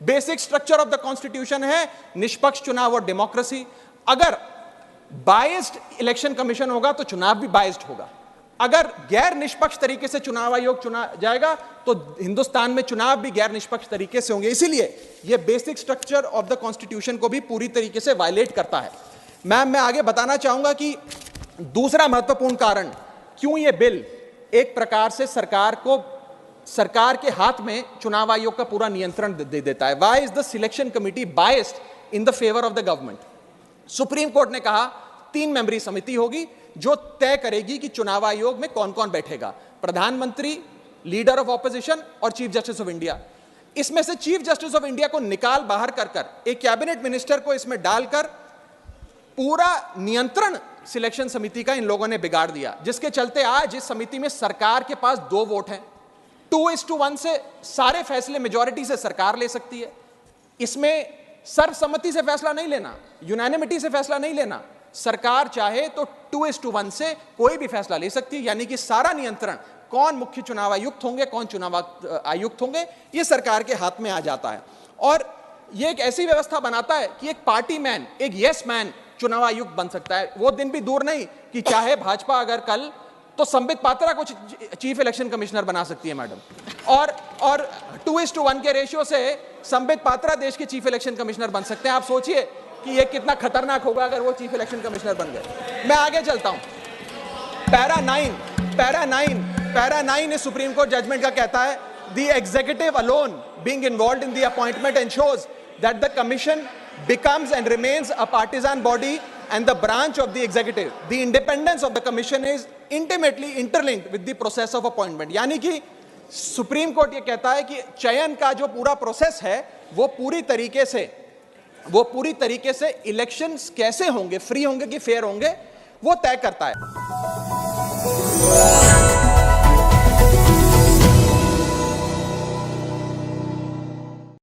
Basic structure of the constitution है निष्पक्ष चुनाव और डेमोक्रेसी। अगर बायस्ड इलेक्शन कमीशन होगा तो चुनाव भी बायस्ड होगा। अगर गैर निष्पक्ष तरीके से चुनाव आयोग चुना जाएगा तो हिंदुस्तान में चुनाव भी गैर निष्पक्ष तरीके से होंगे। इसीलिए यह basic structure of the constitution को भी पूरी तरीके से वायलेट करता है। मैं आगे बताना चाहूंगा कि दूसरा महत्वपूर्ण कारण क्यों यह बिल एक प्रकार से सरकार के हाथ में चुनाव आयोग का पूरा नियंत्रण दे देता है। Why is the selection committee biased in the favour of the government? Supreme court ने कहा 3 मेंबरी समिति होगी जो तय करेगी कि चुनाव आयोग में कौन कौन बैठेगा, प्रधानमंत्री, लीडर ऑफ ऑपोजिशन और चीफ जस्टिस ऑफ इंडिया। इसमें से चीफ जस्टिस ऑफ इंडिया को निकाल बाहर कर एक कैबिनेट मिनिस्टर को इसमें डालकर पूरा नियंत्रण सिलेक्शन समिति का इन लोगों ने बिगाड़ दिया, जिसके चलते आज इस समिति में सरकार के पास 2 वोट हैं। 2:1 से सारे फैसले मेजॉरिटी से सरकार ले सकती है। इसमें सर्वसम्मति से फैसला नहीं लेना, यूनानिमिटी से फैसला नहीं लेना। सरकार चाहे तो 2:1 से कोई भी फैसला ले सकती है, यानी कि सारा नियंत्रण कौन मुख्य चुनाव आयुक्त होंगे, कौन चुनाव आयुक्त होंगे, यह सरकार के हाथ में आ जाता है। और यह एक ऐसी व्यवस्था बनाता है कि एक पार्टी मैन, एक यस मैन चुनाव आयुक्त बन सकता है। वो दिन भी दूर नहीं कि चाहे भाजपा अगर कल तो संबित पात्रा को चीफ इलेक्शन कमिश्नर बना सकती है मैडम, और 2:1 के रेशियो से संबित पात्रा देश के चीफ इलेक्शन कमिश्नर बन सकते हैं। आप सोचिए कि ये कितना खतरनाक होगा अगर वो चीफ इलेक्शन कमिश्नर बन गए। मैं आगे चलता हूं। पैरा 9 इस सुप्रीम कोर्ट जजमेंट का कहता है the executive alone being involved in the appointment ensures that the commission becomes and remains a partisan body and the branch of the executive. The independence of the commission is intimately interlinked with the process of appointment. यानी कि supreme court ये कहता है कि चयन का जो पूरा प्रोसेस है वो पूरी तरीके से इलेक्शंस कैसे होंगे, फ्री होंगे कि फेयर होंगे, वो तय करता है।